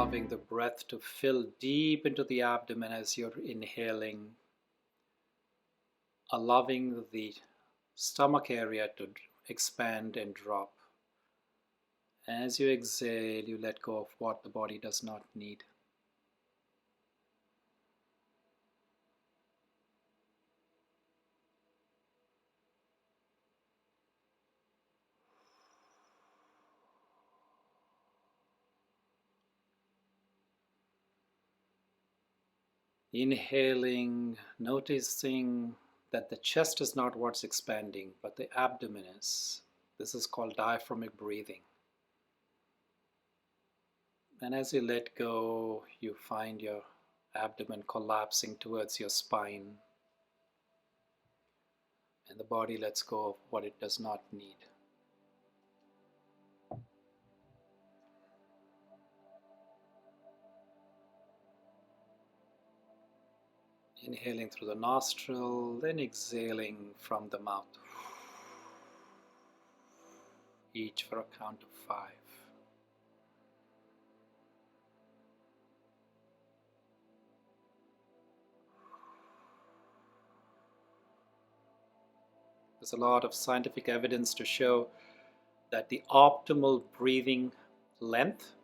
allowing the breath to fill deep into the abdomen as you're inhaling, allowing the stomach area to expand and drop. As you exhale, you let go of what the body does not need. Inhaling, noticing that the chest is not what's expanding, but the abdomen is. This is called diaphragmatic breathing. And as you let go, you find your abdomen collapsing towards your spine, and the body lets go of what it does not need. Inhaling through the nostril, then exhaling from the mouth. Each for a count of 5. There's a lot of scientific evidence to show that the optimal breathing length,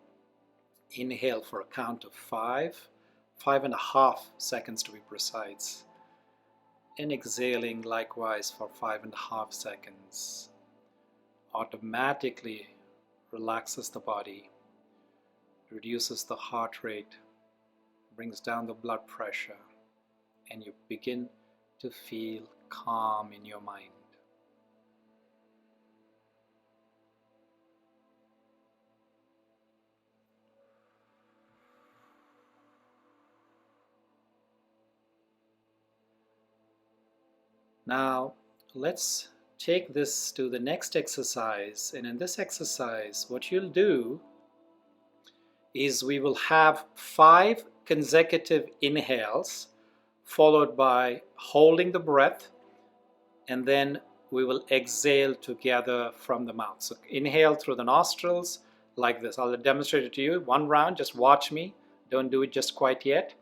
inhale for a count of 5, 5.5 seconds to be precise, and exhaling likewise for 5.5 seconds, automatically relaxes the body, reduces the heart rate, brings down the blood pressure, and you begin to feel calm in your mind. Now, let's take this to the next exercise. And in this exercise, what you'll do is we will have 5 consecutive inhales, followed by holding the breath, and then we will exhale together from the mouth. So inhale through the nostrils like this. I'll demonstrate it to you. 1 round, just watch me. Don't do it just quite yet.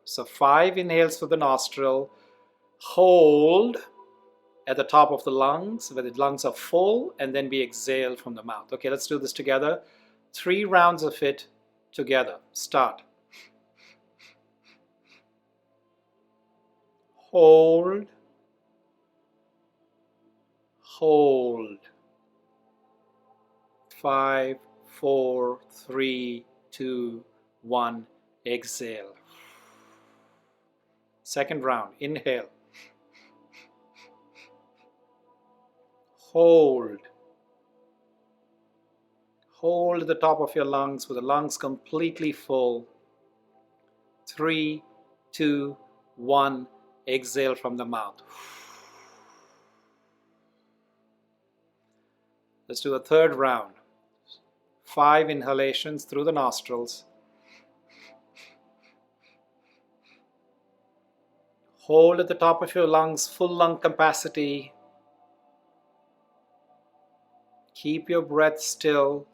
So 5 inhales through the nostril, hold at the top of the lungs where the lungs are full, and then we exhale from the mouth. Okay, let's do this together. 3 rounds of it together. Start. Hold, hold. 5, 4, 3, 2, 1, exhale. Second round, inhale. Hold. Hold at the top of your lungs with the lungs completely full. 3, 2, 1, exhale from the mouth. Let's do a third round. 5 inhalations through the nostrils. Hold at the top of your lungs, full lung capacity. Keep your breath still.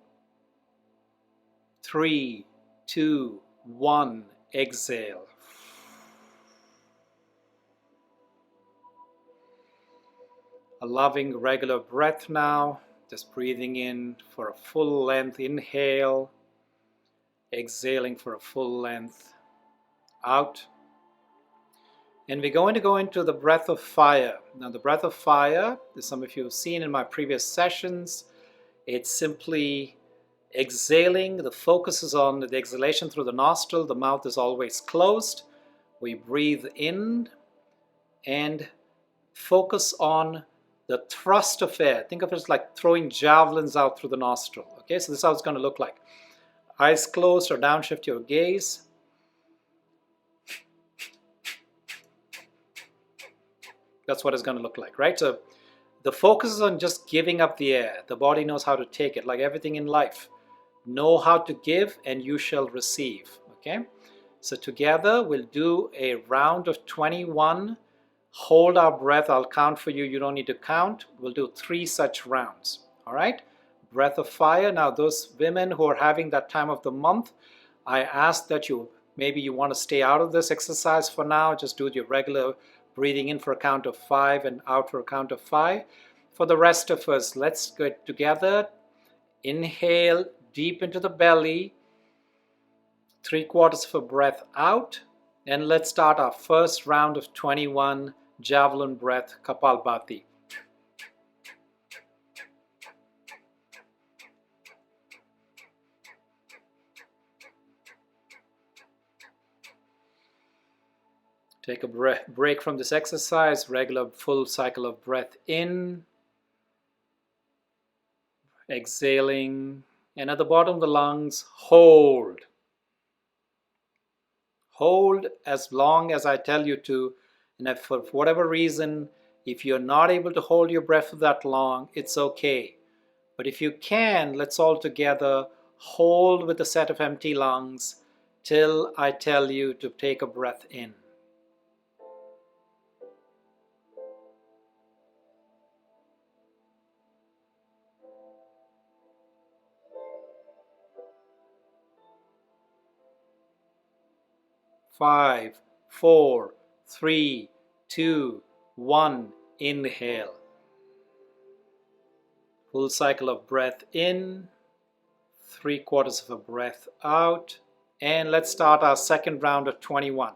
3, 2, 1, exhale. A loving regular breath now. Just breathing in for a full length inhale. Exhaling for a full length out. And we're going to go into the breath of fire. Now the breath of fire, as some of you have seen in my previous sessions, it's simply exhaling. The focus is on the exhalation through the nostril. The mouth is always closed. We breathe in and focus on the thrust of air. Think of it as like throwing javelins out through the nostril. Okay, so this is how it's going to look like. Eyes closed or downshift your gaze. That's what it's going to look like, right? So the focus is on just giving up the air. The body knows how to take it, like everything in life. Know how to give and you shall receive, okay? So together we'll do a round of 21 hold our breath. I'll count for you. You don't need to count. We'll do 3 such rounds. All right? Breath of fire. Now, those women who are having that time of the month, I ask that maybe you want to stay out of this exercise for now. Just do your regular breathing in for a count of 5 and out for a count of 5. For the rest of us, let's get together. Inhale deep into the belly. 3/4 of a breath out. And let's start our first round of 21 javelin breath, Kapalbhati. Take a break from this exercise, regular full cycle of breath in, exhaling, and at the bottom of the lungs, hold. Hold as long as I tell you to, and if for whatever reason, if you're not able to hold your breath for that long, it's okay. But if you can, let's all together hold with a set of empty lungs till I tell you to take a breath in. 5, 4, 3, 2, 1. Inhale. Full cycle of breath in, 3/4 of a breath out. And let's start our second round of 21.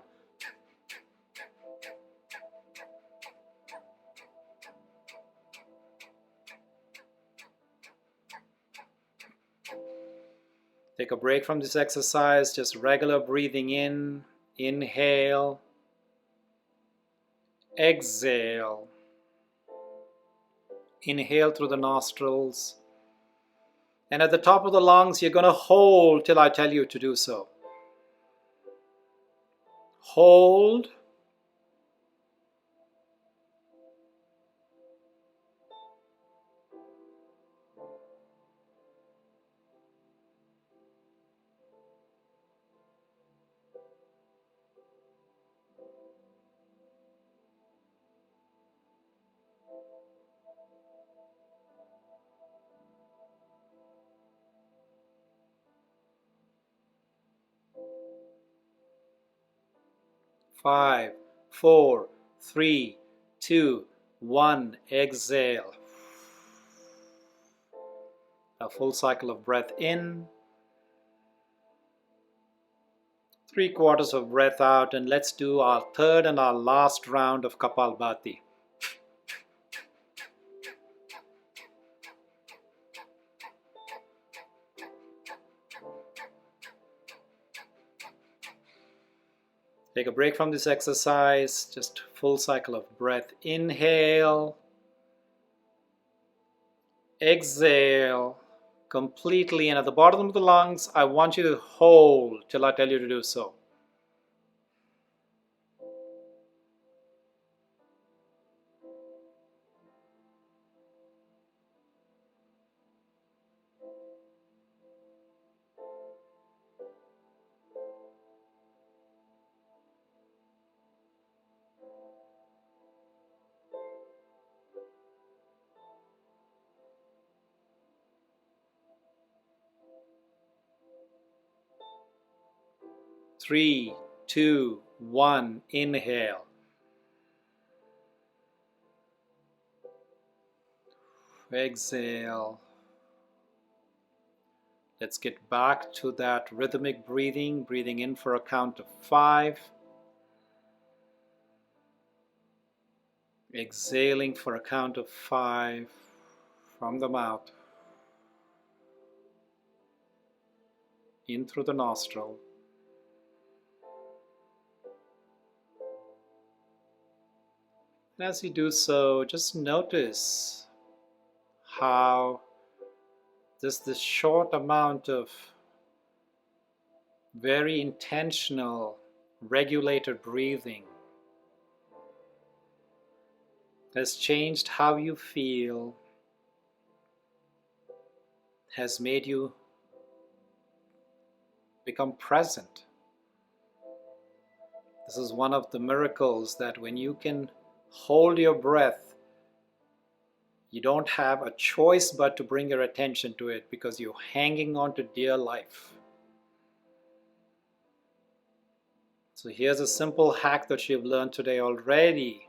Take a break from this exercise, just regular breathing in. Inhale, exhale. Inhale through the nostrils. And at the top of the lungs, you're going to hold till I tell you to do so. Hold. Five, 4, 3, 2, 1. Exhale. A full cycle of breath in. 3/4 of breath out. And let's do our third and our last round of Kapalbhati. Take a break from this exercise, just full cycle of breath. Inhale, exhale completely, and at the bottom of the lungs, I want you to hold till I tell you to do so. Three, 2, 1. Inhale. Exhale. Let's get back to that rhythmic breathing. Breathing in for a count of 5. Exhaling for a count of 5 from the mouth. In through the nostril. And as you do so, just notice how just this short amount of very intentional, regulated breathing has changed how you feel, has made you become present. This is one of the miracles, that when you can Hold your breath. You don't have a choice but to bring your attention to it because you're hanging on to dear life. So here's a simple hack that you've learned today already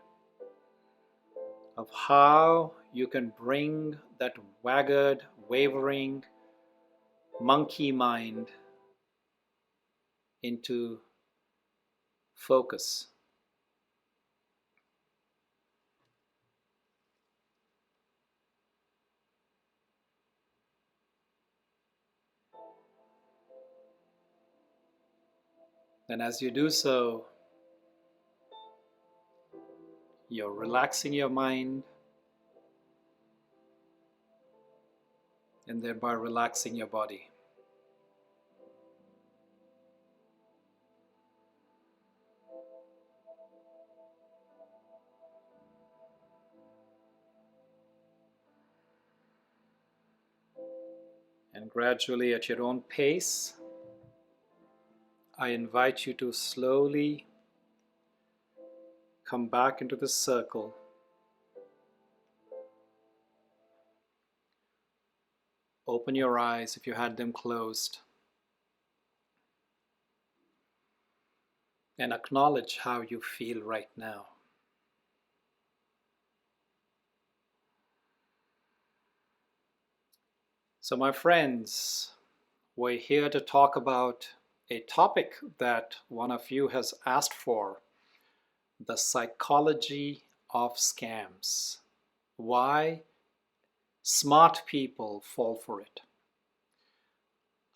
of how you can bring that wagged, wavering monkey mind into focus. And as you do so, you're relaxing your mind and thereby relaxing your body. And gradually, at your own pace, I invite you to slowly come back into the circle. Open your eyes if you had them closed. And acknowledge how you feel right now. So my friends, we're here to talk about a topic that one of you has asked for, the psychology of scams. Why smart people fall for it.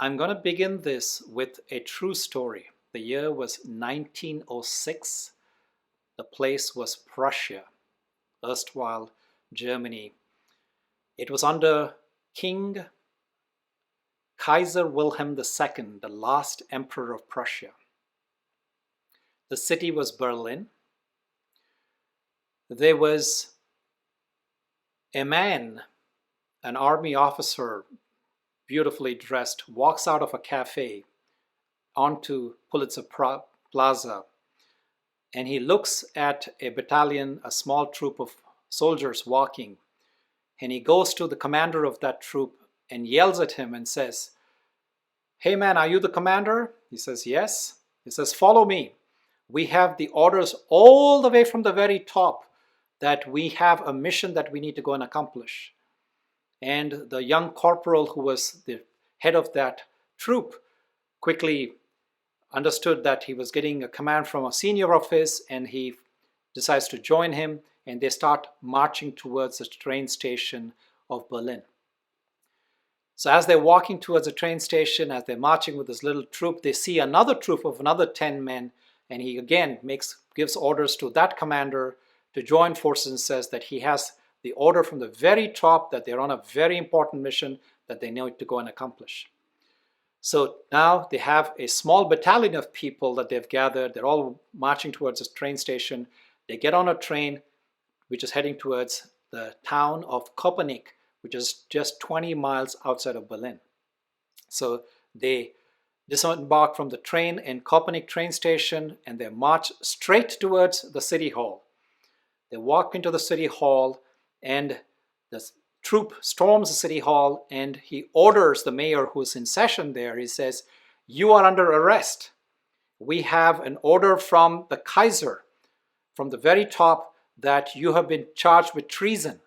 I'm going to begin this with a true story. The year was 1906. The place was Prussia, erstwhile Germany. It was under King Kaiser Wilhelm II, the last emperor of Prussia. The city was Berlin. There was a man, an army officer, beautifully dressed, walks out of a cafe onto Pulitzer Plaza, and he looks at a battalion, a small troop of soldiers walking, and he goes to the commander of that troop and yells at him and says, "Hey man, are you the commander?" He says, "Yes." He says, "Follow me. We have the orders all the way from the very top that we have a mission that we need to go and accomplish." And the young corporal who was the head of that troop quickly understood that he was getting a command from a senior of his, and he decides to join him, and they start marching towards the train station of Berlin. So as they're walking towards the train station, as they're marching with this little troop, they see another troop of another 10 men, and he again gives orders to that commander to join forces and says that he has the order from the very top that they're on a very important mission that they need to go and accomplish. So now they have a small battalion of people that they've gathered. They're all marching towards this train station. They get on a train which is heading towards the town of Köpenick, which is just 20 miles outside of Berlin. So they disembark from the train in Köpenick train station and they march straight towards the city hall. They walk into the city hall and the troop storms the city hall and he orders the mayor who's in session there. He says, "You are under arrest. We have an order from the Kaiser, from the very top, that you have been charged with treason."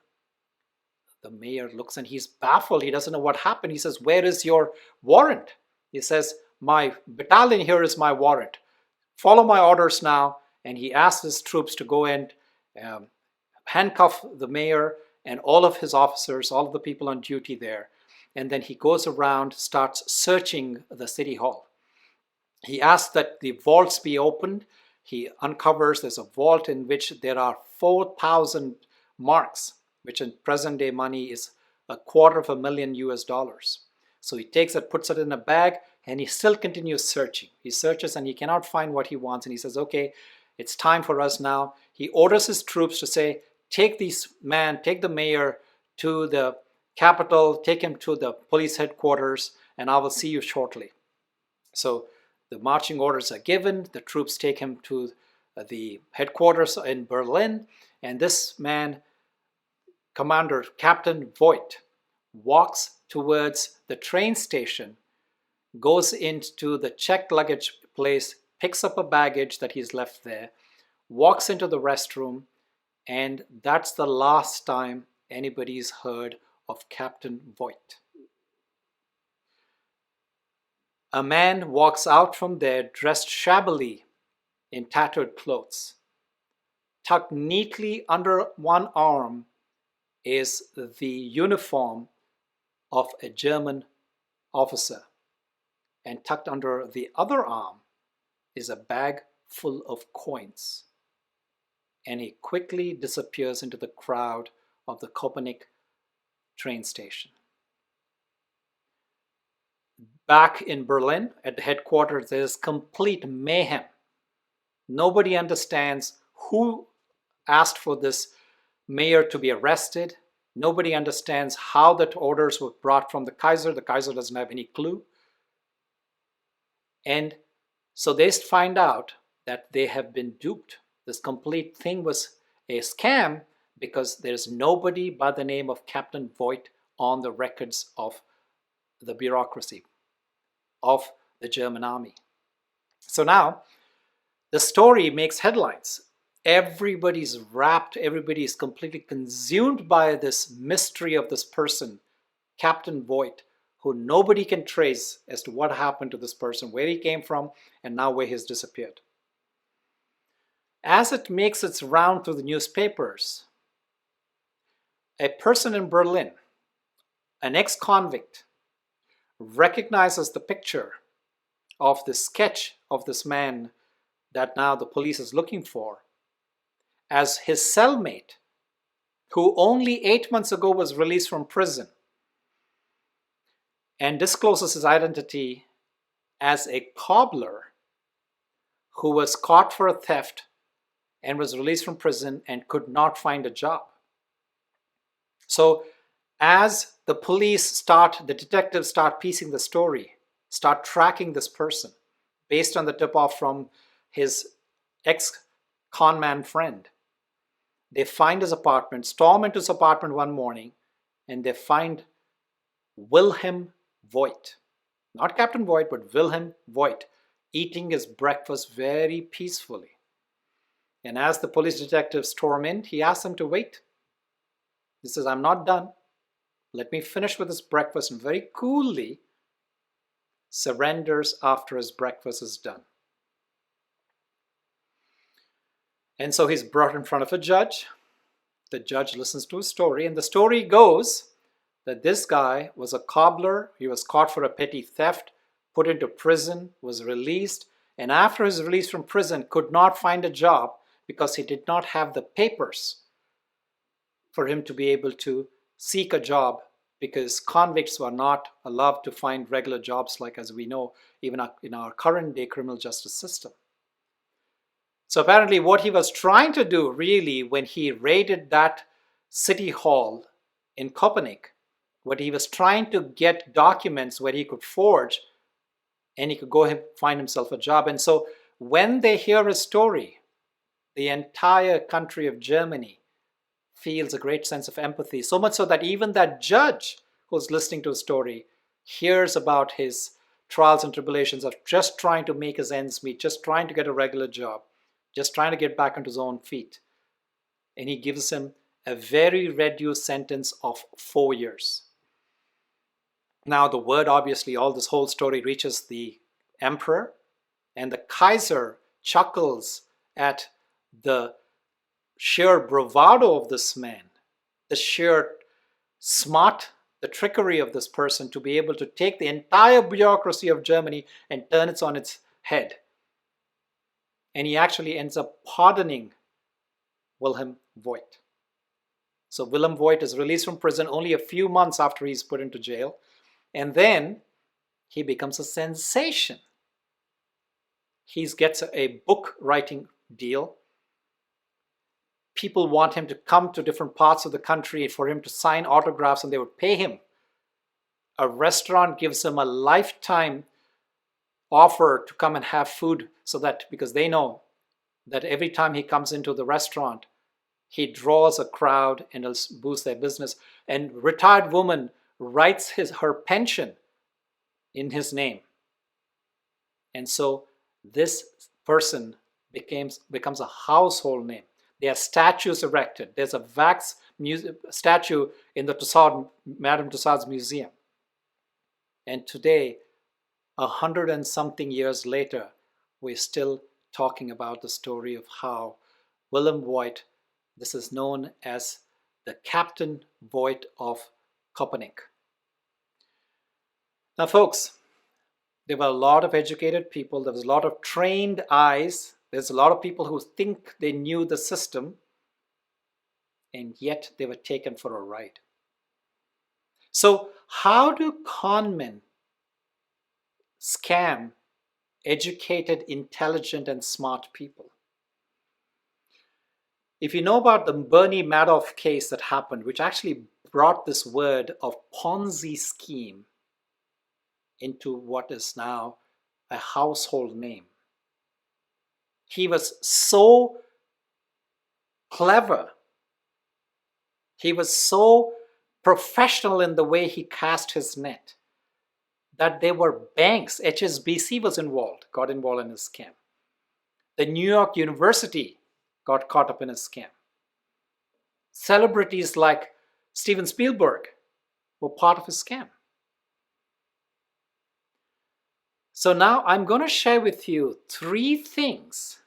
The mayor looks and he's baffled. He doesn't know what happened. He says, "Where is your warrant?" He says, "My battalion here is my warrant. Follow my orders now." And he asks his troops to go and handcuff the mayor and all of his officers, all of the people on duty there. And then he goes around, starts searching the city hall. He asks that the vaults be opened. He uncovers there's a vault in which there are 4,000 marks, which in present day money is $250,000 US. So he takes it, puts it in a bag, and he still continues searching. He searches and he cannot find what he wants. And he says, "Okay, it's time for us now." He orders his troops to say, take the mayor to the capital, take him to the police headquarters, and I will see you shortly. So the marching orders are given. The troops take him to the headquarters in Berlin, and this man, Commander Captain Voigt, walks towards the train station, goes into the checked luggage place, picks up a baggage that he's left there, walks into the restroom, and that's the last time anybody's heard of Captain Voigt. A man walks out from there dressed shabbily in tattered clothes. Tucked neatly under one arm is the uniform of a German officer, and tucked under the other arm is a bag full of coins. And he quickly disappears into the crowd of the Köpenick train station. Back in Berlin, at the headquarters, there's complete mayhem. Nobody understands who asked for this mayor to be arrested. Nobody understands how that orders were brought from the Kaiser. The Kaiser doesn't have any clue. And so they find out that they have been duped. This complete thing was a scam because there's nobody by the name of Captain Voigt on the records of the bureaucracy of the German army. So now the story makes headlines. Everybody's wrapped, everybody's completely consumed by this mystery of this person, Captain Voigt, who nobody can trace as to what happened to this person, where he came from, and now where he's disappeared. As it makes its round through the newspapers, a person in Berlin, an ex-convict, recognizes the picture of the sketch of this man that now the police is looking for as his cellmate, who only 8 months ago was released from prison, and discloses his identity as a cobbler who was caught for a theft and was released from prison and could not find a job. So as the the detectives start piecing the story, start tracking this person based on the tip-off from his ex-conman friend, they find his apartment, storm into his apartment one morning, and they find Wilhelm Voigt, not Captain Voigt, but Wilhelm Voigt, eating his breakfast very peacefully. And as the police detectives storm in, he asks them to wait. He says, "I'm not done. Let me finish with this breakfast," and very coolly surrenders after his breakfast is done. And so he's brought in front of a judge. The judge listens to his story, and the story goes that this guy was a cobbler. He was caught for a petty theft, put into prison, was released, and after his release from prison could not find a job because he did not have the papers for him to be able to seek a job, because convicts were not allowed to find regular jobs, like as we know, even in our current day criminal justice system. So apparently what he was trying to do really when he raided that city hall in Köpenick, what he was trying to get documents where he could forge and he could go and find himself a job. And so when they hear his story, the entire country of Germany feels a great sense of empathy, so much so that even that judge who's listening to his story hears about his trials and tribulations of just trying to make his ends meet, just trying to get a regular job, just trying to get back on his own feet. And he gives him a very reduced sentence of 4 years. Now the word, obviously, all this whole story reaches the emperor, and the Kaiser chuckles at the sheer bravado of this man, the sheer the trickery of this person to be able to take the entire bureaucracy of Germany and turn it on its head. And he actually ends up pardoning Wilhelm Voigt. So Wilhelm Voigt is released from prison only a few months after he's put into jail, and then he becomes a sensation. He gets a book writing deal. People want him to come to different parts of the country for him to sign autographs, and they would pay him. A restaurant gives him a lifetime offer to come and have food, so that because they know that every time he comes into the restaurant, he draws a crowd and it'll boost their business. And retired woman writes her pension in his name. And so this person becomes a household name. There are statues erected. There's a wax statue in the Madame Tussauds Museum. And today, 100 and something years later, we're still talking about the story of how William Voigt, this is known as the Captain Voigt of Copernic. Now, folks, there were a lot of educated people. There was a lot of trained eyes. There's a lot of people who think they knew the system, and yet they were taken for a ride. So how do con men scam educated, intelligent, and smart people? If you know about the Bernie Madoff case that happened, which actually brought this word of Ponzi scheme into what is now a household name. He was so clever. He was so professional in the way he cast his net that there were banks, HSBC got involved in his scam. The New York University got caught up in a scam. Celebrities like Steven Spielberg were part of his scam. So now I'm going to share with you 3 things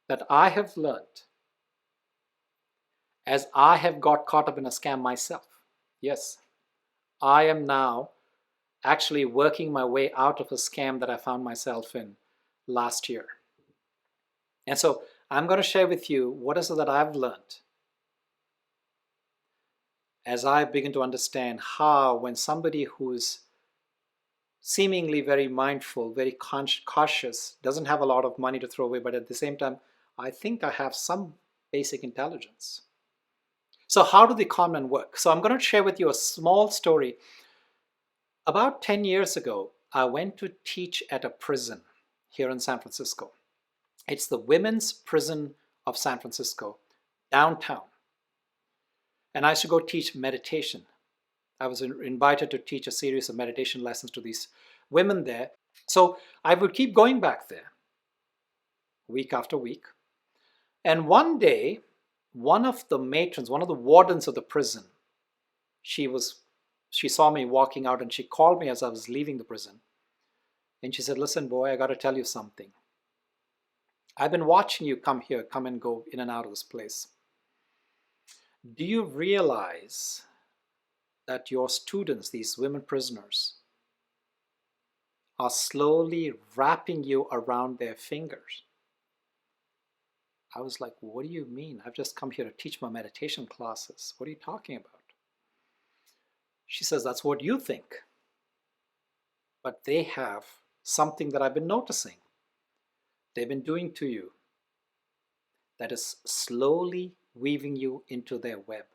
that I have learned as I have got caught up in a scam myself. Yes, I am now actually working my way out of a scam that I found myself in last year. And so I'm going to share with you what is it that I've learned as I begin to understand how when somebody who's seemingly very mindful, very cautious, doesn't have a lot of money to throw away, but at the same time, I think I have some basic intelligence. So how do the con men work? So I'm going to share with you a small story. About 10 years ago, I went to teach at a prison here in San Francisco. It's the Women's Prison of San Francisco, downtown. And I used to go teach meditation. I was invited to teach a series of meditation lessons to these women there. So I would keep going back there week after week. And one day, one of the matrons, one of the wardens of the prison, she saw me walking out and she called me as I was leaving the prison. And she said, "Listen, boy, I got to tell you something. I've been watching you come and go in and out of this place. Do you realize that your students, these women prisoners, are slowly wrapping you around their fingers?" I was like, "What do you mean? I've just come here to teach my meditation classes. What are you talking about?" She says, "That's what you think. But they have something that I've been noticing. They've been doing to you that is slowly weaving you into their web."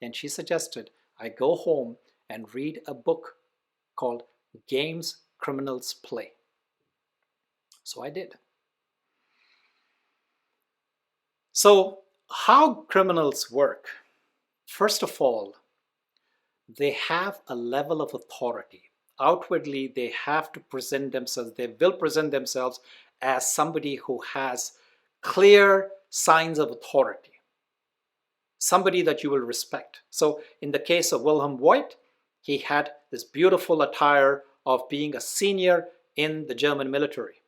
And she suggested I go home and read a book called Games Criminals Play. So I did. So how criminals work? First of all, they have a level of authority. Outwardly, they have to present themselves, they will present themselves as somebody who has clear signs of authority, somebody that you will respect. So in the case of Wilhelm Voigt, he had this beautiful attire of being a senior in the German military.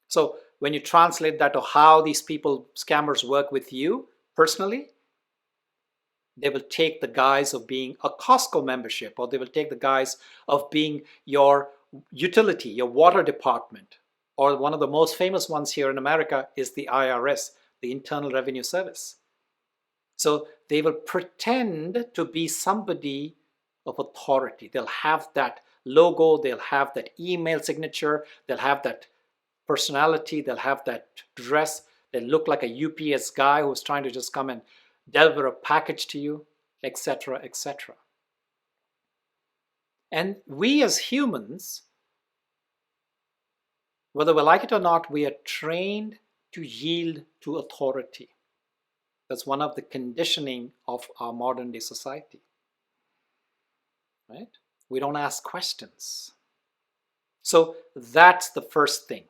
So when you translate that to how these scammers work with you personally, they will take the guise of being a Costco membership, or they will take the guise of being your utility, your water department, or one of the most famous ones here in America is the IRS, the Internal Revenue Service. So they will pretend to be somebody of authority. They'll have that logo, they'll have that email signature, they'll have that personality, they'll have that dress. They look like a UPS guy who's trying to just come and deliver a package to you, etc., etc. And we as humans, whether we like it or not, we are trained to yield to authority. That's one of the conditioning of our modern day society, right? We don't ask questions. So that's the first thing.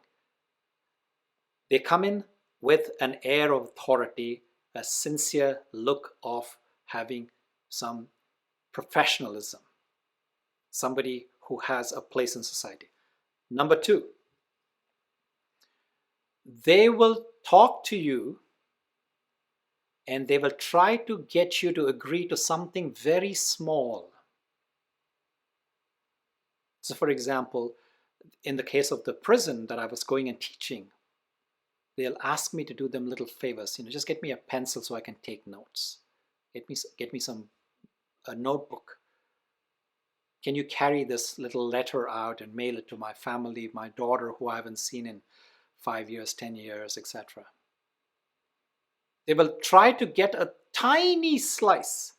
They come in with an air of authority, a sincere look of having some professionalism, somebody who has a place in society. Number two, they will talk to you and they will try to get you to agree to something very small. So, for example, in the case of the prison that I was going and teaching, they'll ask me to do them little favors. Just get me a pencil so I can take notes. Get me a notebook. Can you carry this little letter out and mail it to my family, my daughter who I haven't seen in 5 years, 10 years, etc. They will try to get a tiny slice.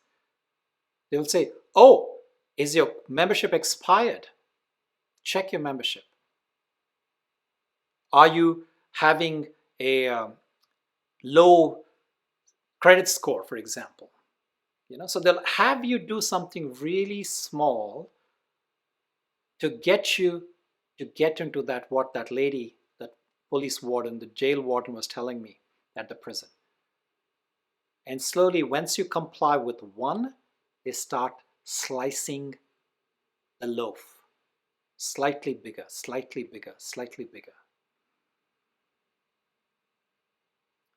They will say, oh, is your membership expired? Check your membership. Are you having a low credit score, for example? So they'll have you do something really small to get you to get into what that lady, that police warden, the jail warden was telling me at the prison. And slowly, once you comply with one, they start slicing the loaf. Slightly bigger, slightly bigger, slightly bigger.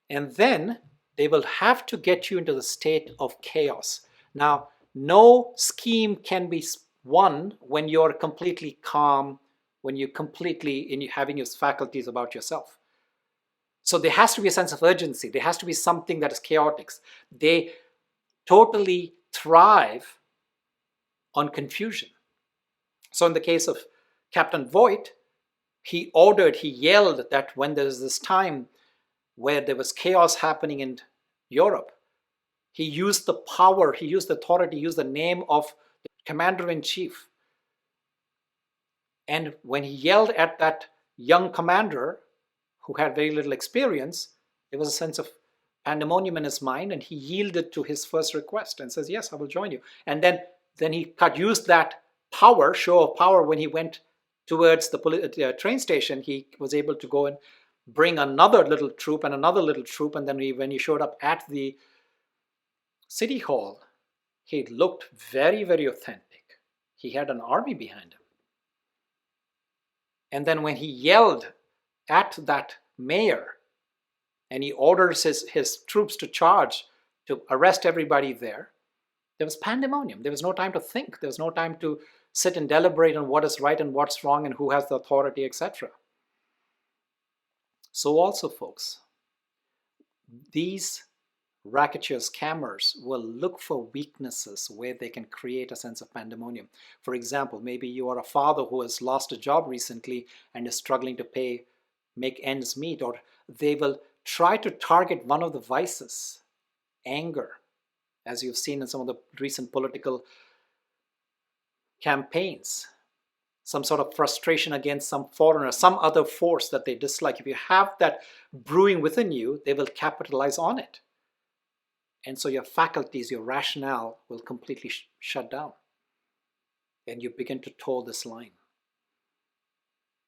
And then they will have to get you into the state of chaos. Now, no scheme can be won when you're completely calm, when you're completely having your faculties about yourself. So there has to be a sense of urgency. There has to be something that is chaotic. They totally thrive on confusion. So in the case of Captain Voigt, he yelled that when there's this time where there was chaos happening in Europe, he used the power, he used the authority, he used the name of the commander-in-chief. And when he yelled at that young commander who had very little experience, there was a sense of pandemonium in his mind, and he yielded to his first request and says, yes, I will join you. And then he used that show of power when he went towards the train station. He was able to go and bring another little troop and another little troop, and then when he showed up at the city hall, he looked very, very authentic. He had an army behind him. And then when he yelled at that mayor and he orders his troops to charge to arrest everybody there was pandemonium. There was no time to think. There was no time to sit and deliberate on what is right and what's wrong and who has the authority, etc. So also, folks, these racketeers, scammers will look for weaknesses where they can create a sense of pandemonium. For example, maybe you are a father who has lost a job recently and is struggling to make ends meet, or they will try to target one of the vices, anger, as you've seen in some of the recent political campaigns. Some sort of frustration against some foreigner, some other force that they dislike. If you have that brewing within you, they will capitalize on it. And so your faculties, your rationale will completely shut down. And you begin to toe this line.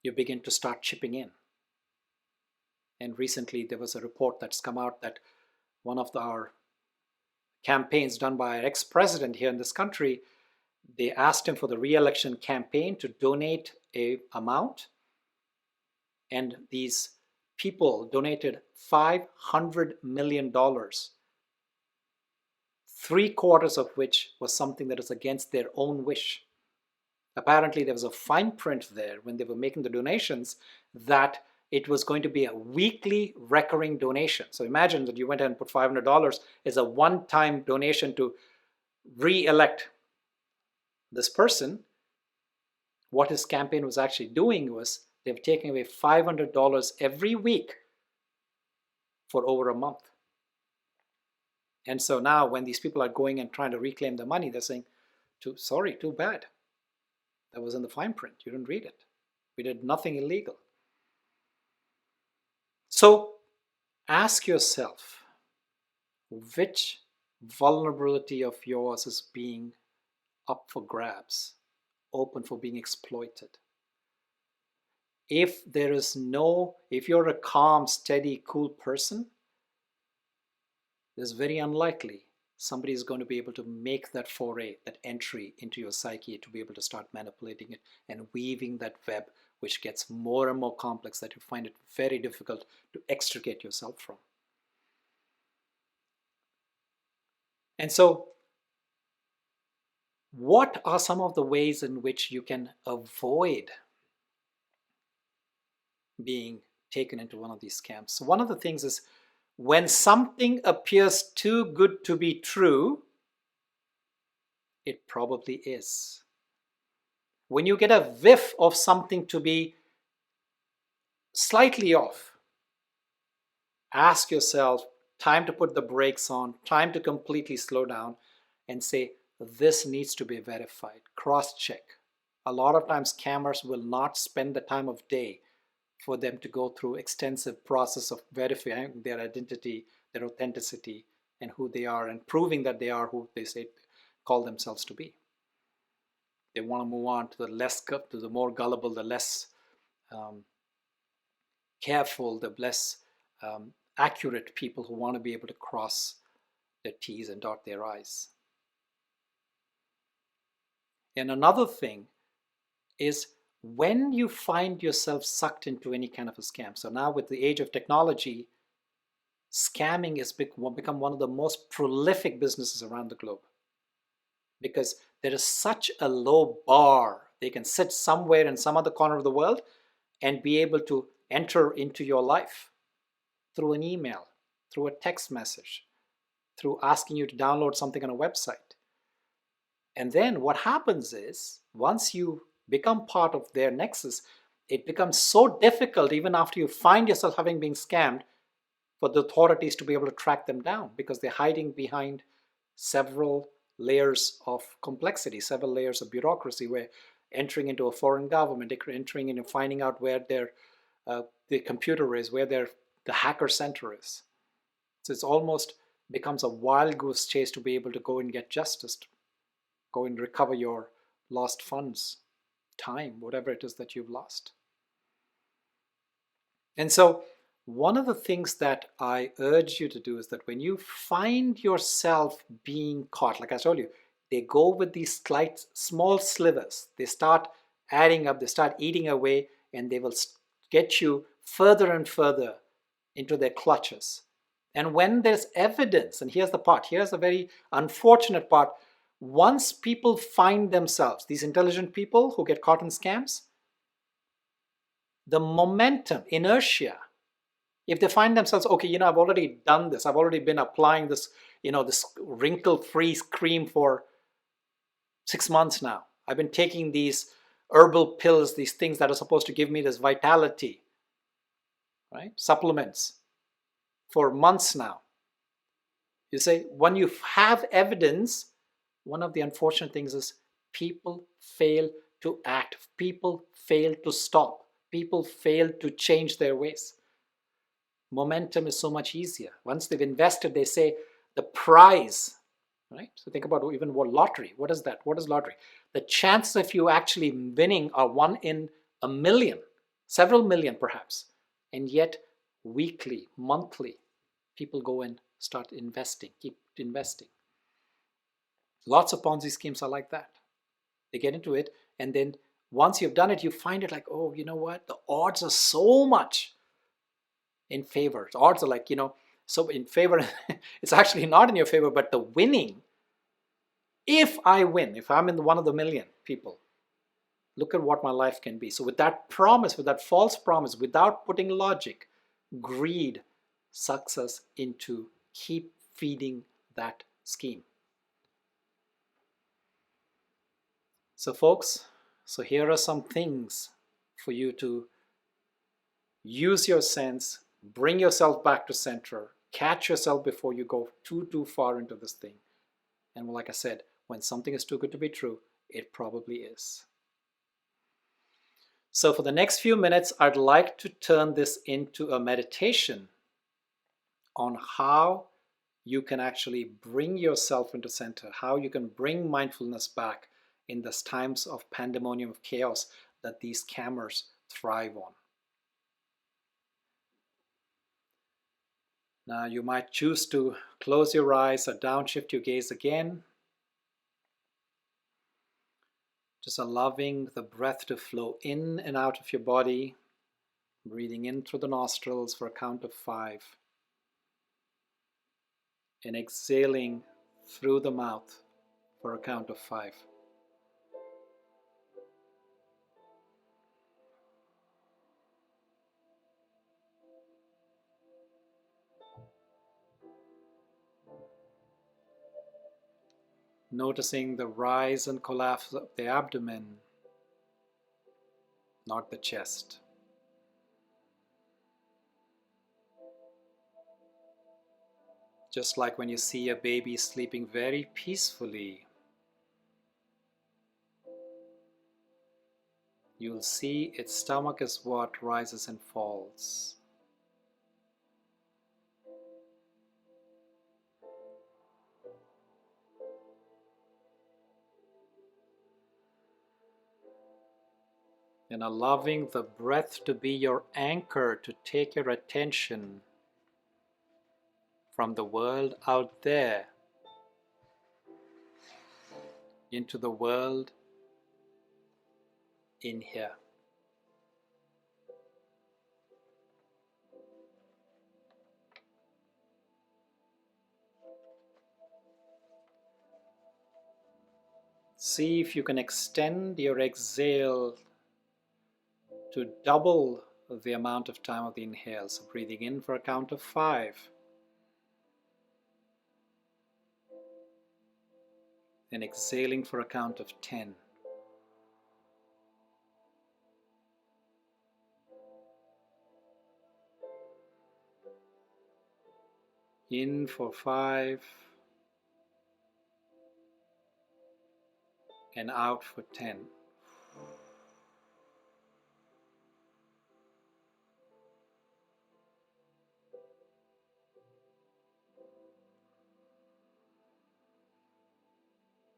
You begin to start chipping in. And recently there was a report that's come out that one of our campaigns done by our ex-president here in this country, they asked him for the re-election campaign to donate an amount. And these people donated $500 million. 3/4 of which was something that was against their own wish. Apparently there was a fine print there when they were making the donations that it was going to be a weekly recurring donation. So imagine that you went and put $500 as a one-time donation to re-elect this person. What his campaign was actually doing was they were taking away $500 every week for over a month. And so now when these people are going and trying to reclaim the money, they're saying, too bad. That was in the fine print. You didn't read it. We did nothing illegal. So Ask yourself, which vulnerability of yours is being up for grabs, open for being exploited? If you're a calm, steady, cool person, it's very unlikely somebody is going to be able to make that foray, that entry into your psyche, to be able to start manipulating it and weaving that web, which gets more and more complex, that you find it very difficult to extricate yourself from. And so, what are some of the ways in which you can avoid being taken into one of these scams? So one of the things is, when something appears too good to be true, it probably is. When you get a whiff of something to be slightly off, ask yourself, time to put the brakes on, time to completely slow down and say, this needs to be verified, cross-check. A lot of times scammers will not spend the time of day for them to go through extensive process of verifying their identity, their authenticity, and who they are, and proving that they are who they say call themselves to be. They want to move on to the more gullible, the less careful, the less accurate people who want to be able to cross their T's and dot their I's. And another thing is, when you find yourself sucked into any kind of a scam. So now with the age of technology, scamming has become one of the most prolific businesses around the globe, because there is such a low bar. They can sit somewhere in some other corner of the world and be able to enter into your life through an email, through a text message, through asking you to download something on a website. And then what happens is, once you become part of their nexus, it becomes so difficult, even after you find yourself having been scammed, for the authorities to be able to track them down, because they're hiding behind several layers of complexity, several layers of bureaucracy, where entering into a foreign government, entering into finding out where their computer is, where the hacker center is. So it's almost becomes a wild goose chase to be able to go and get justice, go and recover your lost funds, time, whatever it is that you've lost. And so one of the things that I urge you to do is that when you find yourself being caught, like I told you, they go with these small slivers. They start adding up, they start eating away, and they will get you further and further into their clutches. And when there's evidence, and here's a very unfortunate part, once people find themselves, these intelligent people who get caught in scams, the momentum, inertia, if they find themselves, okay, I've already done this, I've already been applying this, this wrinkle-free cream for 6 months now. I've been taking these herbal pills, these things that are supposed to give me this vitality, right? Supplements for months now. You say, when you have evidence, one of the unfortunate things is people fail to act. People fail to stop. People fail to change their ways. Momentum is so much easier. Once they've invested, they say the prize, right? So think about even what lottery. What is that? What is lottery? The chances of you actually winning are 1 in a million, several million perhaps. And yet weekly, monthly, people go and start investing, keep investing. Lots of Ponzi schemes are like that. They get into it, and then once you've done it, you find it like, oh, you know what? The odds are so much in favor. The odds are like, so in favor. It's actually not in your favor, but the winning, if I win, if I'm in one of the million people, look at what my life can be. So with that promise, with that false promise, without putting logic, greed sucks us into keep feeding that scheme. So folks, here are some things for you to use your sense, bring yourself back to center, catch yourself before you go too far into this thing. And like I said, when something is too good to be true, it probably is. So for the next few minutes, I'd like to turn this into a meditation on how you can actually bring yourself into center, how you can bring mindfulness back in these times of pandemonium of chaos that these scammers thrive on. Now you might choose to close your eyes or downshift your gaze again, just allowing the breath to flow in and out of your body, breathing in through the nostrils for a count of 5, and exhaling through the mouth for a count of 5. Noticing the rise and collapse of the abdomen, not the chest. Just like when you see a baby sleeping very peacefully, you'll see its stomach is what rises and falls. And allowing the breath to be your anchor to take your attention from the world out there into the world in here. See if you can extend your exhale to double the amount of time of the inhale. So breathing in for a count of 5. And exhaling for a count of 10. In for 5. And out for 10.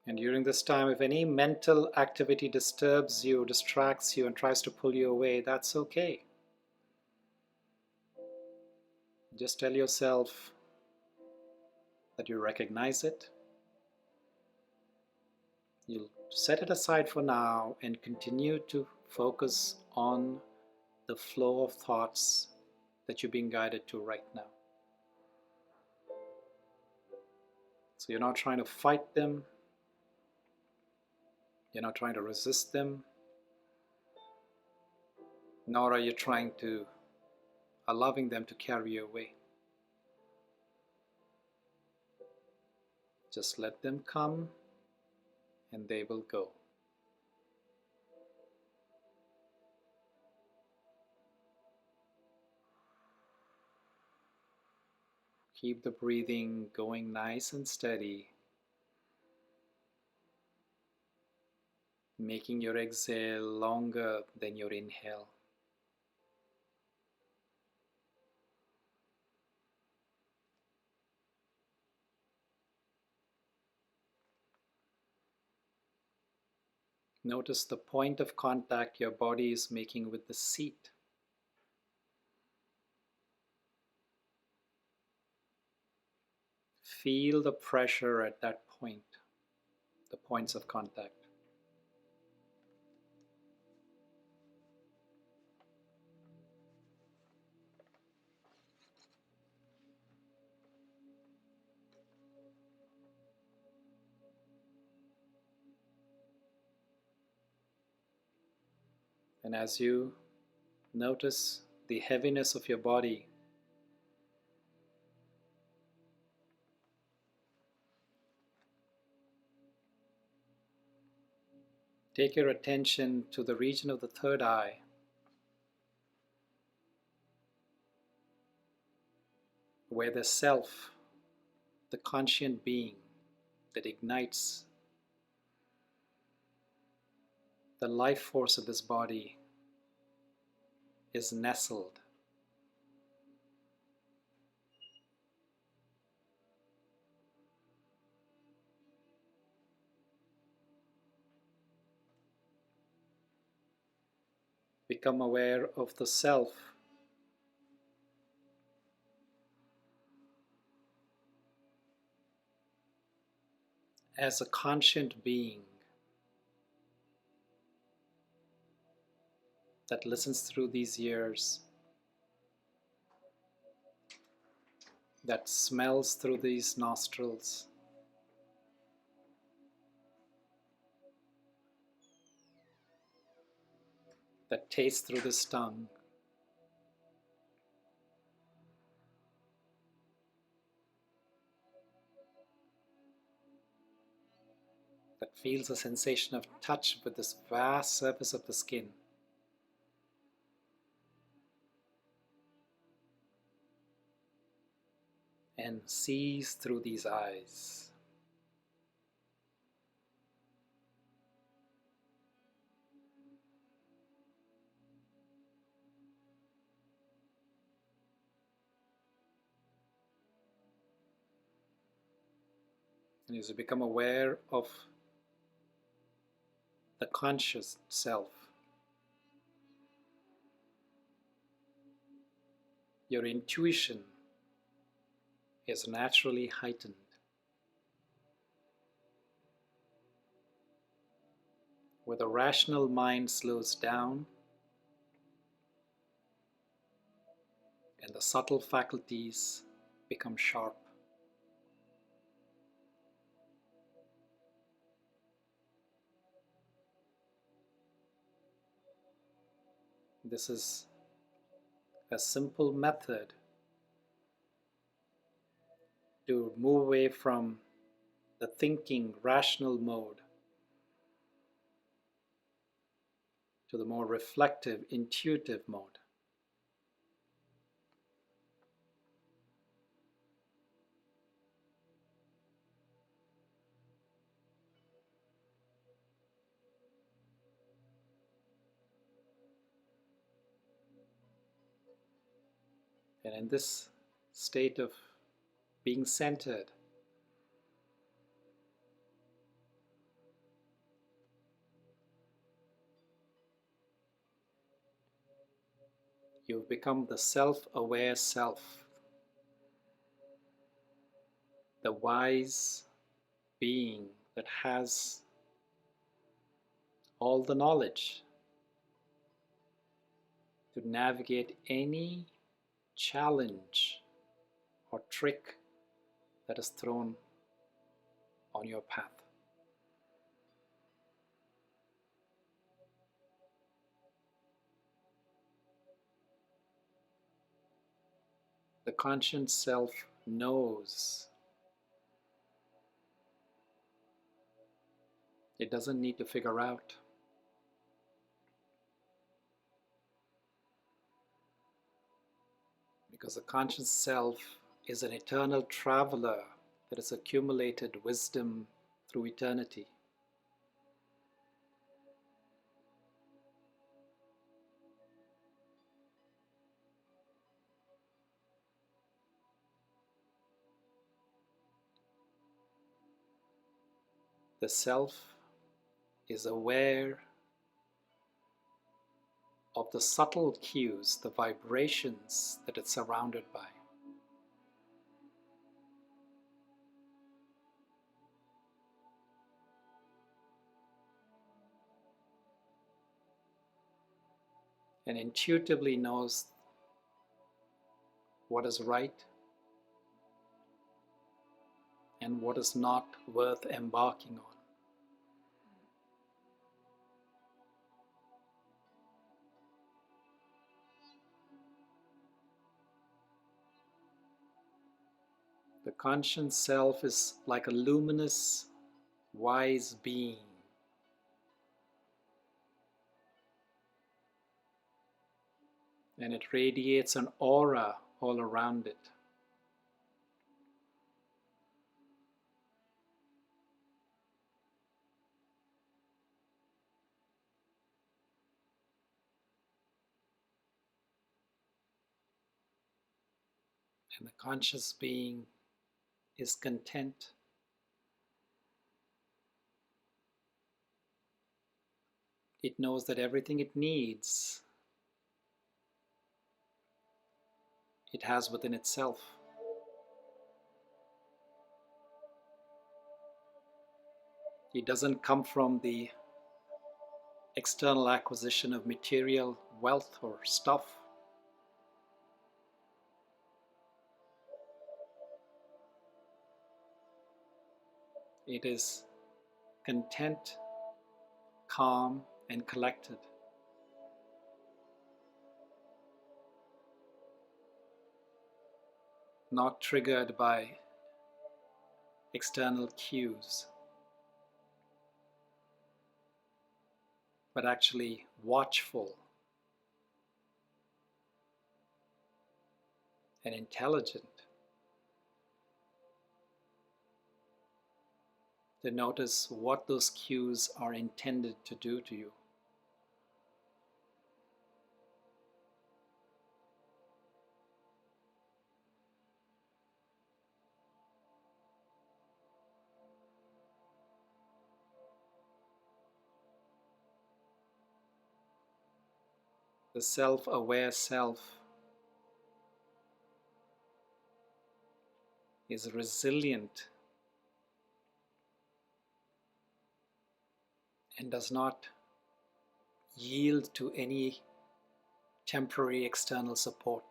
And during this time, if any mental activity disturbs you, distracts you, and tries to pull you away, that's okay. Just tell yourself that you recognize it. You'll set it aside for now and continue to focus on the flow of thoughts that you're being guided to right now. So you're not trying to fight them. You're not trying to resist them. Nor are you trying to allowing them to carry you away. Just let them come and they will go. Keep the breathing going nice and steady, making your exhale longer than your inhale. Notice the point of contact your body is making with the seat. Feel the pressure at that point, the points of contact. And as you notice the heaviness of your body, take your attention to the region of the third eye, where the self, the conscient being that ignites the life force of this body, is nestled. Become aware of the self as a conscient being that listens through these ears, that smells through these nostrils, that tastes through this tongue, that feels a sensation of touch with this vast surface of the skin, and sees through these eyes. And as you become aware of the conscious self, your intuition is naturally heightened. Where the rational mind slows down and the subtle faculties become sharp. This is a simple method to move away from the thinking, rational mode to the more reflective, intuitive mode. And in this state of being centered, you've become the self-aware self, the wise being that has all the knowledge to navigate any challenge or trick that is thrown on your path. The conscious self knows. It doesn't need to figure out. Because the conscious self is an eternal traveler that has accumulated wisdom through eternity. The self is aware of the subtle cues, the vibrations that it's surrounded by. And intuitively knows what is right and what is not worth embarking on. The conscious self is like a luminous, wise being. And it radiates an aura all around it. And the conscious being is content. It knows that everything it needs it has within itself. It doesn't come from the external acquisition of material wealth or stuff. It is content, calm, and collected. Not triggered by external cues, but actually watchful and intelligent to notice what those cues are intended to do to you. The self-aware self is resilient and does not yield to any temporary external support.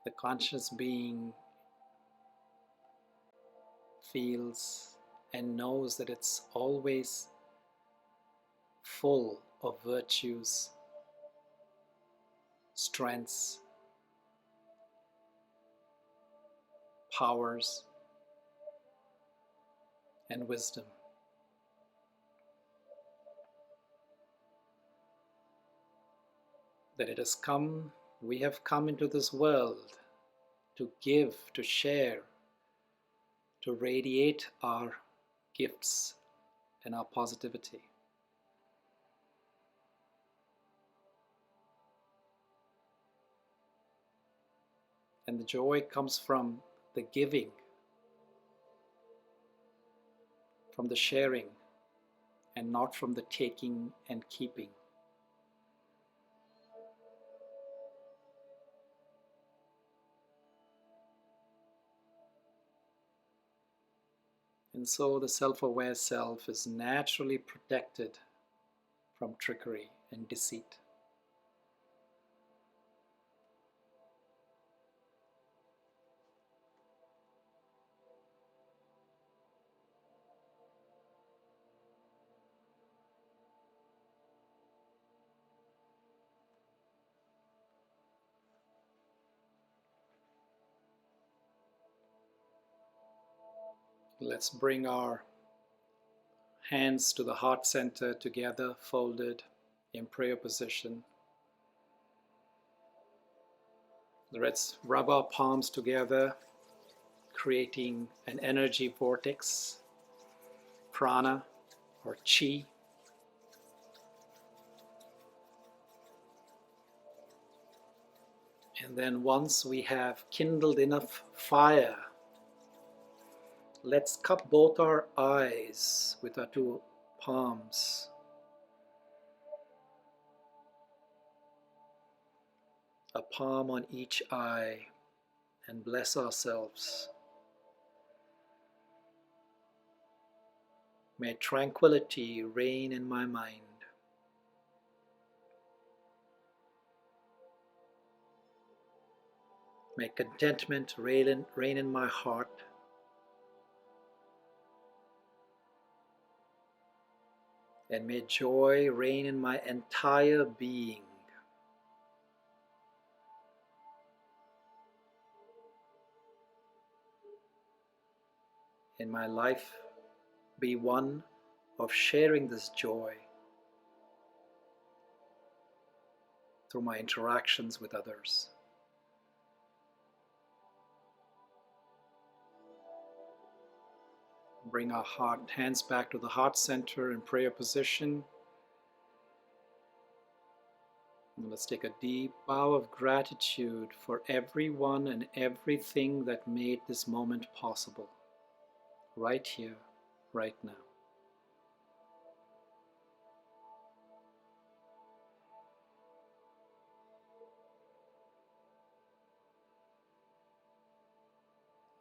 The conscious being feels and knows that it's always full of virtues, strengths, powers, and wisdom. That it has come, we have come into this world to give, to share, to radiate our gifts and our positivity. And the joy comes from the giving, from the sharing, and not from the taking and keeping. And so the self-aware self is naturally protected from trickery and deceit. Let's bring our hands to the heart center together, folded in prayer position. Let's rub our palms together, creating an energy vortex, prana or chi. And then once we have kindled enough fire, let's cup both our eyes with our two palms. A palm on each eye, and bless ourselves. May tranquility reign in my mind. May contentment reign in my heart. And may joy reign in my entire being. And my life be one of sharing this joy through my interactions with others. Bring our hands back to the heart center in prayer position. And let's take a deep bow of gratitude for everyone and everything that made this moment possible, right here, right now.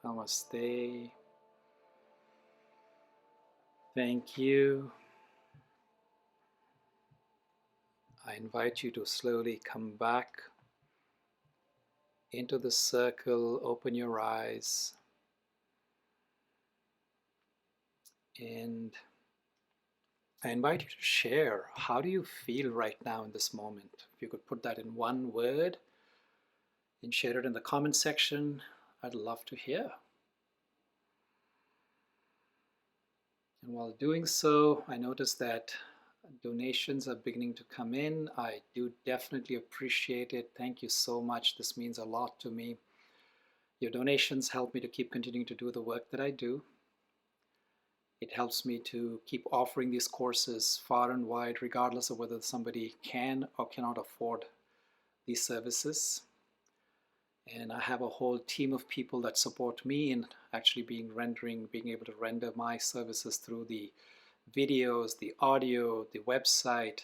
Namaste. Thank you. I invite you to slowly come back into the circle, open your eyes, and I invite you to share. How do you feel right now in this moment? If you could put that in one word and share it in the comment section, I'd love to hear. And while doing so, I notice that donations are beginning to come in. I do definitely appreciate it. Thank you so much. This means a lot to me. Your donations help me to keep continuing to do the work that I do. It helps me to keep offering these courses far and wide, regardless of whether somebody can or cannot afford these services. And I have a whole team of people that support me in actually being able to render my services through the videos, the audio, the website,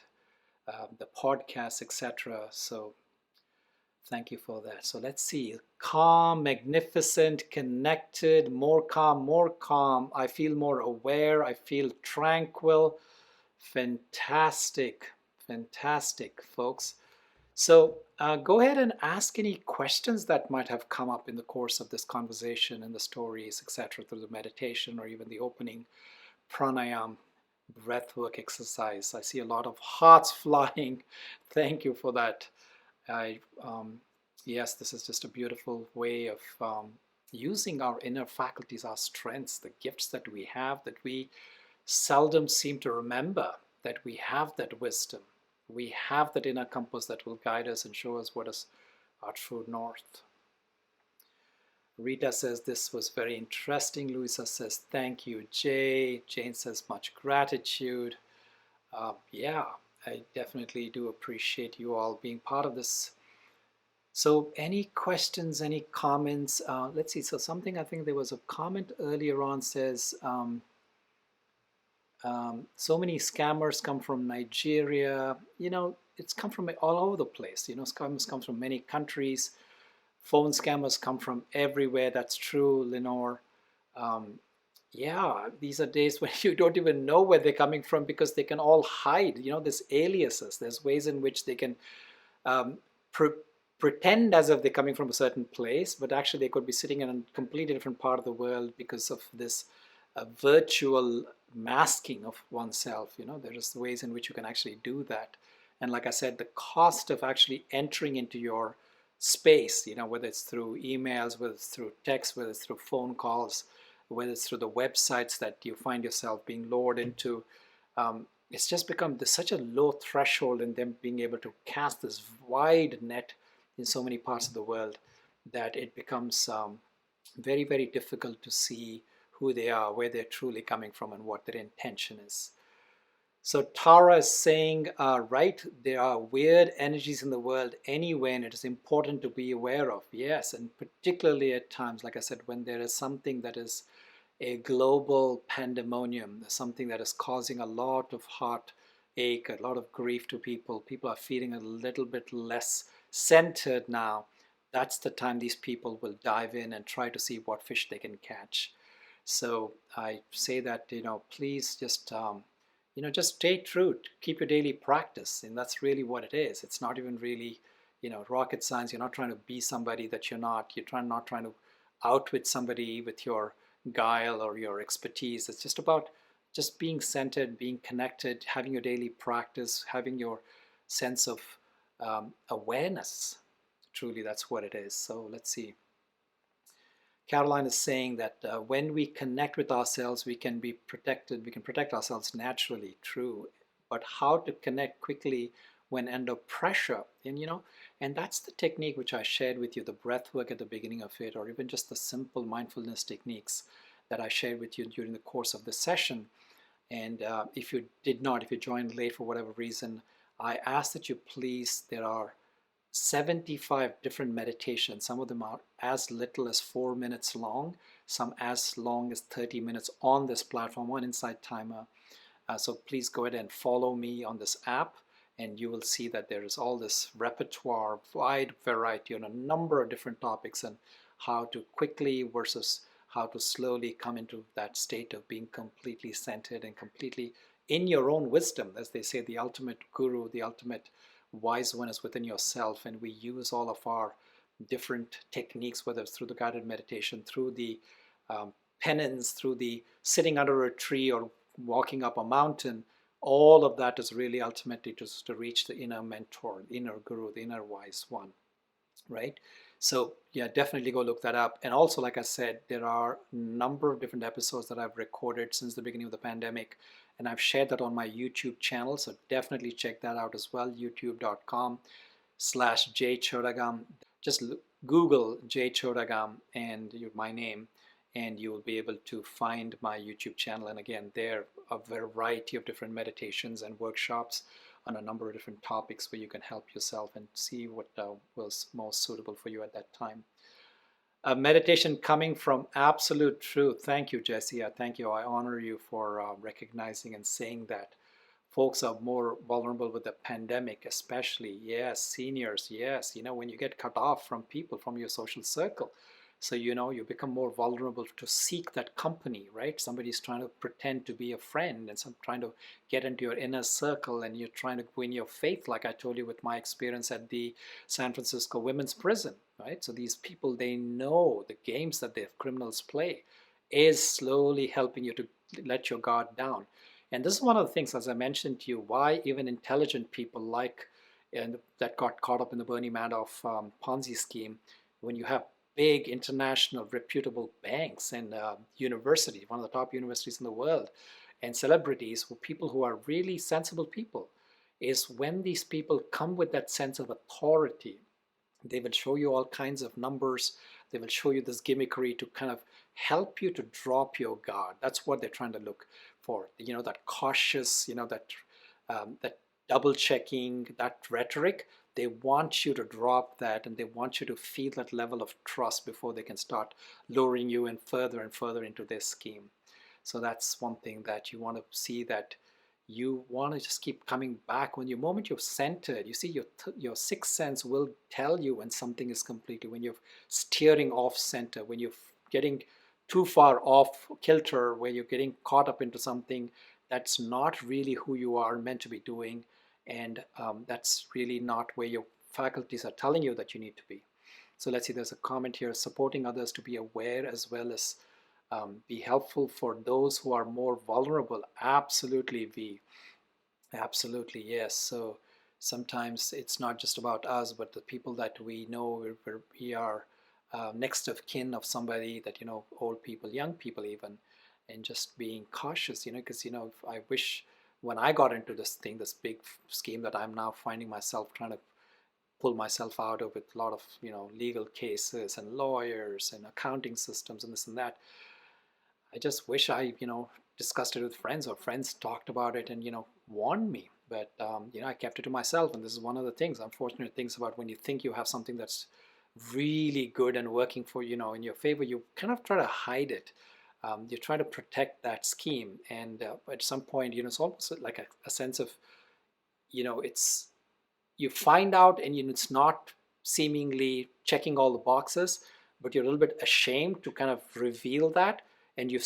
the podcast, etc. So thank you for that. So let's see. Calm, magnificent, connected, more calm, more calm. I feel more aware. I feel tranquil. Fantastic, fantastic, folks. So go ahead and ask any questions that might have come up in the course of this conversation and the stories, etc., through the meditation or even the opening pranayam breathwork exercise. I see a lot of hearts flying. Thank you for that. Yes, this is just a beautiful way of using our inner faculties, our strengths, the gifts that we have that we seldom seem to remember, that we have that wisdom. We have that inner compass that will guide us and show us what is our true north. Rita says this was very interesting. Louisa says thank you, Jay. Jane says much gratitude. Yeah, I definitely do appreciate you all being part of this. So any questions, any comments? Let's see. So something, I think there was a comment earlier on says, so many scammers come from Nigeria. You know, it's come from all over the place. You know, scammers come from many countries. Phone scammers come from everywhere. That's true, Lenore. Yeah, these are days when you don't even know where they're coming from because they can all hide. You know, there's aliases. There's ways in which they can pretend as if they're coming from a certain place, but actually they could be sitting in a completely different part of the world because of this virtual masking of oneself. You know, there's ways in which you can actually do that. And like I said, the cost of actually entering into your space, you know, whether it's through emails, whether it's through text, whether it's through phone calls, whether it's through the websites that you find yourself being lured into, it's just become such a low threshold in them being able to cast this wide net in so many parts of the world that it becomes very, very difficult to see who they are, where they're truly coming from, and what their intention is. So Tara is saying, right, there are weird energies in the world anyway, and it is important to be aware of. Yes, and particularly at times, like I said, when there is something that is a global pandemonium, something that is causing a lot of heartache, a lot of grief to people. People are feeling a little bit less centered now. That's the time these people will dive in and try to see what fish they can catch. So I say that, you know, please just just stay true, keep your daily practice, and that's really what it is. It's not even really, you know, rocket science. You're not trying to be somebody that you're not. You're not trying to outwit somebody with your guile or your expertise. It's just about just being centered, being connected, having your daily practice, having your sense of awareness. Truly, that's what it is. So let's see. Caroline is saying that when we connect with ourselves, we can be protected. We can protect ourselves naturally. True, but how to connect quickly when under pressure? And that's the technique which I shared with you, the breath work at the beginning of it, or even just the simple mindfulness techniques that I shared with you during the course of this session. And if you joined late for whatever reason, I ask that you please, there are 75 different meditations. Some of them are as little as 4 minutes long, some as long as 30 minutes on this platform on Insight Timer. So please go ahead and follow me on this app, and you will see that there is all this repertoire, wide variety on a number of different topics, and how to quickly versus how to slowly come into that state of being completely centered and completely in your own wisdom. As they say, the ultimate guru, the ultimate wise one is within yourself, and we use all of our different techniques, whether it's through the guided meditation, through the penance, through the sitting under a tree or walking up a mountain. All of that is really ultimately just to reach the inner mentor, the inner guru, the inner wise one, right? So yeah, definitely go look that up. And also, like I said, there are a number of different episodes that I've recorded since the beginning of the pandemic, and I've shared that on my YouTube channel. So definitely check that out as well, youtube.com/jchodagam. Just Google J Chodagam and my name, and you will be able to find my YouTube channel. And again, there are a variety of different meditations and workshops on a number of different topics where you can help yourself and see what was most suitable for you at that time. A meditation coming from absolute truth. Thank you, Jesse. Thank you. I honor you for recognizing and saying that folks are more vulnerable with the pandemic, especially. Yes, seniors. Yes, when you get cut off from people, from your social circle. So, you become more vulnerable to seek that company, right? Somebody's trying to pretend to be a friend and some trying to get into your inner circle, and you're trying to win your faith, like I told you with my experience at the San Francisco women's prison, right? So these people, they know the games that the criminals play is slowly helping you to let your guard down. And this is one of the things, as I mentioned to you, why even intelligent people and that got caught up in the Bernie Madoff Ponzi scheme, when you have big international reputable banks and universities, one of the top universities in the world, and celebrities, people who are really sensible people, is when these people come with that sense of authority, they will show you all kinds of numbers. They will show you this gimmickry to kind of help you to drop your guard. That's what they're trying to look for. That cautious, that double checking, that rhetoric. They want you to drop that, and they want you to feel that level of trust before they can start luring you in further and further into their scheme. So that's one thing that you want to see, that you want to just keep coming back. When the moment you're centered, you see your sixth sense will tell you when something is completely, when you're steering off center, when you're getting too far off kilter, where you're getting caught up into something that's not really who you are meant to be doing, and that's really not where your faculties are telling you that you need to be. So let's see, there's a comment here: supporting others to be aware as well as be helpful for those who are more vulnerable. Absolutely, V. Absolutely, yes. So sometimes it's not just about us, but the people that we know. We are next of kin of somebody that, old people, young people even, and just being cautious, because, I wish when I got into this thing, this big scheme that I'm now finding myself trying to pull myself out of, with a lot of, legal cases and lawyers and accounting systems and this and that. I just wish I, discussed it with friends, or friends talked about it and, warned me. But, I kept it to myself. And this is one of the things, unfortunate things about when you think you have something that's really good and working for, in your favor, you kind of try to hide it. You try to protect that scheme. And at some point, it's almost like a sense of, it's, you find out and it's not seemingly checking all the boxes, but you're a little bit ashamed to kind of reveal that, and you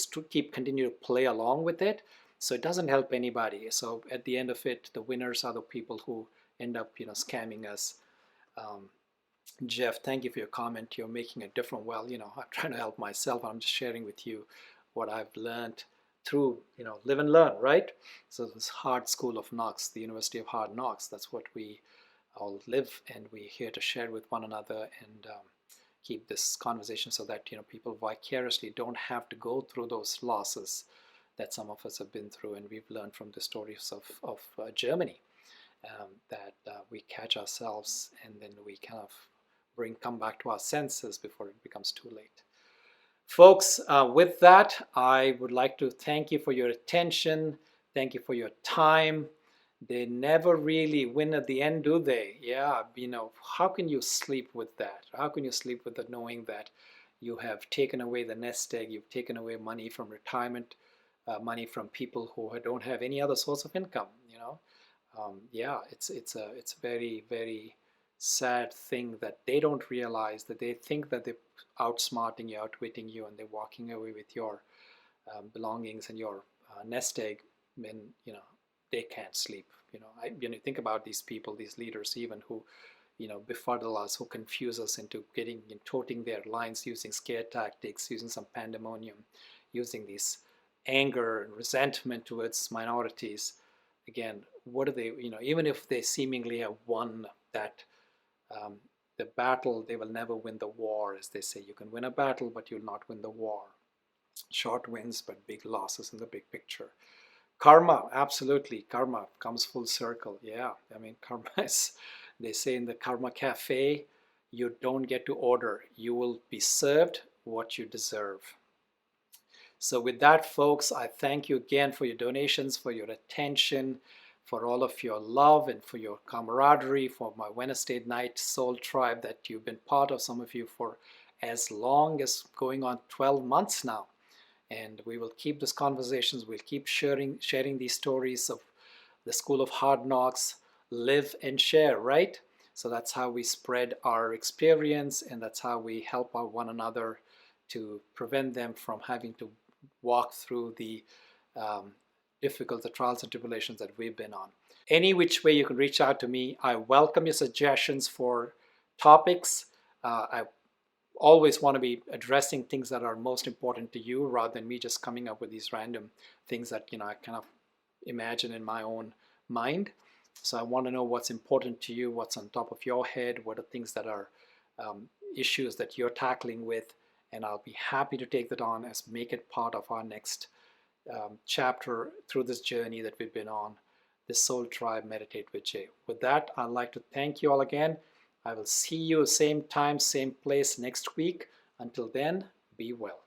continue to play along with it. So it doesn't help anybody. So at the end of it, the winners are the people who end up, scamming us. Jeff, thank you for your comment. You're making a difference. Well, I'm trying to help myself. I'm just sharing with you what I've learned through, live and learn, right? So this hard school of knocks, the University of Hard Knocks, that's what we all live, and we're here to share with one another and keep this conversation so that, people vicariously don't have to go through those losses that some of us have been through. And we've learned from the stories of Germany, that we catch ourselves, and then we kind of come back to our senses before it becomes too late. Folks, with that, I would like to thank you for your attention. Thank you for your time. They never really win at the end, do they? Yeah, how can you sleep with that? How can you sleep with the knowing that you have taken away the nest egg, you've taken away money from retirement, money from people who don't have any other source of income. Yeah, it's a very, very sad thing that they don't realize, that they think that they're outsmarting you, outwitting you, and they're walking away with your belongings and your nest egg when they can't sleep. Think about these people, these leaders, even who befuddle us, who confuse us into getting toting their lines, using scare tactics, using some pandemonium, using this anger and resentment towards minorities. Again, what are they? Even if they seemingly have won that um, the battle, they will never win the war. As they say, you can win a battle, but you'll not win the war. Short wins, but big losses in the big picture. Karma, absolutely. Karma comes full circle. Yeah, I mean, karma is, they say in the Karma Cafe, you don't get to order. You will be served what you deserve. So with that, folks, I thank you again for your donations, for your attention, for all of your love, and for your camaraderie, for my Wednesday night soul tribe that you've been part of, some of you for as long as going on 12 months now. And we will keep these conversations. We'll keep sharing these stories of the School of Hard Knocks, live and share, right? So that's how we spread our experience, and that's how we help out one another to prevent them from having to walk through the difficult, the trials and tribulations that we've been on. Any which way you can reach out to me. I welcome your suggestions for topics. I always want to be addressing things that are most important to you, rather than me just coming up with these random things that I kind of imagine in my own mind. So I want to know what's important to you, what's on top of your head, what are things that are issues that you're tackling with, and I'll be happy to take that on as make it part of our next chapter through this journey that we've been on, the Soul Tribe Meditate with Jay. With that, I'd like to thank you all again. I will see you same time, same place next week. Until then, be well.